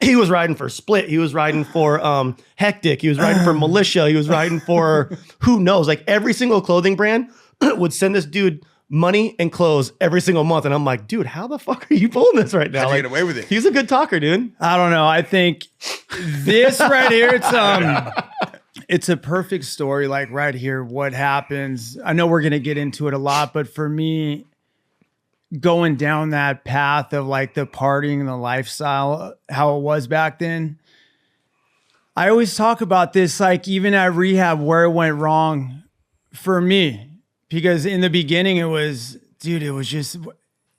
he was riding for Split. He was riding for Hectic. He was riding for Militia. He was riding for who knows? Like every single clothing brand would send this dude money and clothes every single month. And I'm like, dude, how the fuck are you pulling this right now? How'd you like, get away with it? He's a good talker, dude. I don't know. I think this right here, it's a perfect story. Like right here, what happens. I know we're going to get into it a lot, but for me, going down that path of like the partying and the lifestyle, how it was back then. I always talk about this, like even at rehab, where it went wrong for me, because in the beginning it was just,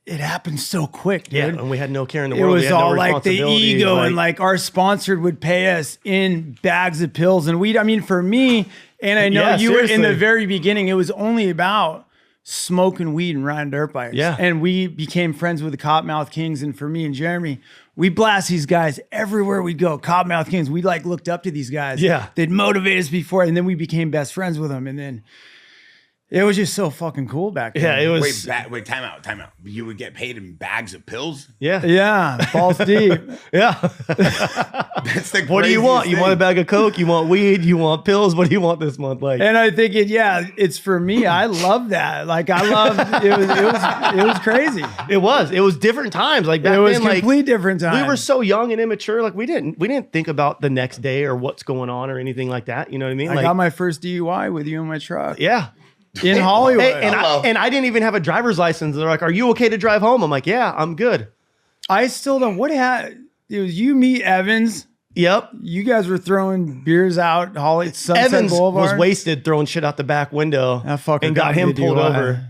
it happened so quick, dude. Yeah, and we had no care in the It world. was all like the ego and like our sponsor would pay us in bags of pills and weed. I mean, for me, and I know you were in the very beginning, it was only about smoking weed and riding dirt bikes. Yeah. And we became friends with the Cottonmouth Kings. And for me and Jeremy, we blast these guys everywhere we go. Cottonmouth Kings, we like looked up to these guys. Yeah. They'd motivate us before. And then we became best friends with them. And then it was just so fucking cool back then. Yeah, it was. Wait, time out. You would get paid in bags of pills? Yeah. Yeah, balls deep. Yeah. That's the What do you want? craziest You want a thing. bag of Coke? You want weed? You want pills? What do you want this month? Like, And I think it's for me. I love that. Like I love it was crazy. it was different times. Like back It was then, like complete different time. we were so young and immature. Like we didn't think about the next day or what's going on or anything like that. You know what I mean? I got my first DUI with you in my truck. Yeah. In Hollywood. And I didn't even have a driver's license. They're like, "Are you okay to drive home?" I'm like, "Yeah, I'm good." I still don't. What happened? It was you, me, Evans. Yep. You guys were throwing beers out, Sunset Evans Boulevard. was wasted throwing shit out the back window That fucker and got got him me the pulled DUI. over.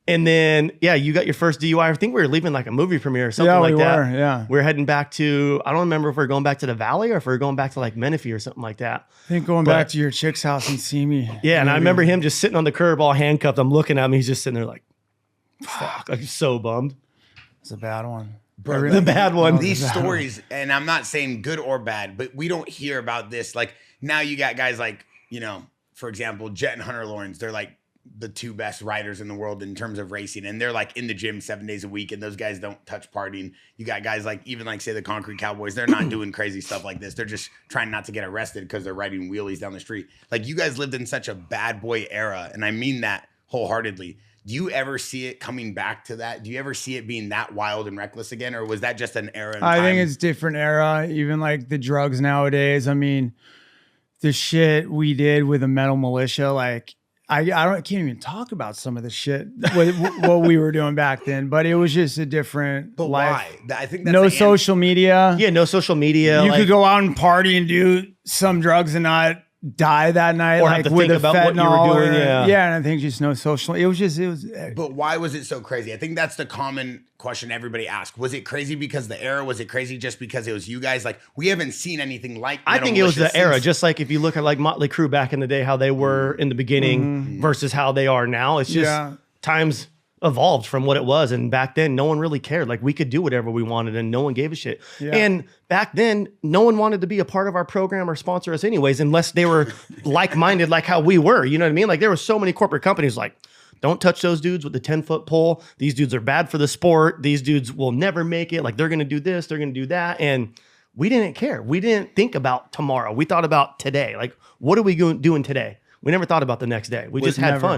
And then, you got your first DUI. I think we were leaving like a movie premiere or something Yeah, like we that. were, yeah. We were heading back to, I don't remember if we are going back to the Valley or if we are going back to like Menifee or something like that. I think going back to your chick's house and see me. Yeah, and I remember him just sitting on the curb all handcuffed. I'm looking at him. He's just sitting there like, fuck. Like he's so bummed. It's a bad one. Bro, The bad one. These stories, and I'm not saying good or bad, but we don't hear about this. Like now you got guys like, for example, Jet and Hunter Lawrence. They're like the two best riders in the world in terms of racing. And they're like in the gym 7 days a week. And those guys don't touch partying. You got guys like, even like say the Concrete Cowboys, they're not doing crazy stuff like this. They're just trying not to get arrested because they're riding wheelies down the street. Like you guys lived in such a bad boy era. And I mean that wholeheartedly. Do you ever see it coming back to that? Do you ever see it being that wild and reckless again? Or was that just an era in I time? think it's different era. Even like the drugs nowadays. I mean, the shit we did with the Metal Militia, like I can't even talk about some of the shit what we were doing back then. But it was just a different But life. why? I think that's No the social media. Yeah, no social media. You like, could go out and party and do some drugs and not die that night, Or like have to with think the about what you were fentanyl. doing, yeah. And I think just no social. It was. But why was it so crazy? I think that's the common question everybody asks. Was it crazy because the era? Was it crazy just because it was you guys? Like, we haven't seen anything like I Metal think it was Militia the era. since- Just like if you look at like Motley Crue back in the day, how they were in the beginning versus how they are now. It's just times evolved from what it was. And back then, no one really cared. Like we could do whatever we wanted and no one gave a shit. Yeah. And back then, no one wanted to be a part of our program or sponsor us anyways, unless they were like-minded like how we were. You know what I mean? Like there were so many corporate companies like, don't touch those dudes with the 10-foot pole. These dudes are bad for the sport. These dudes will never make it. Like they're going to do this, they're going to do that. And we didn't care. We didn't think about tomorrow. We thought about today. Like, what are we doing today? We never thought about the next day. We just had fun.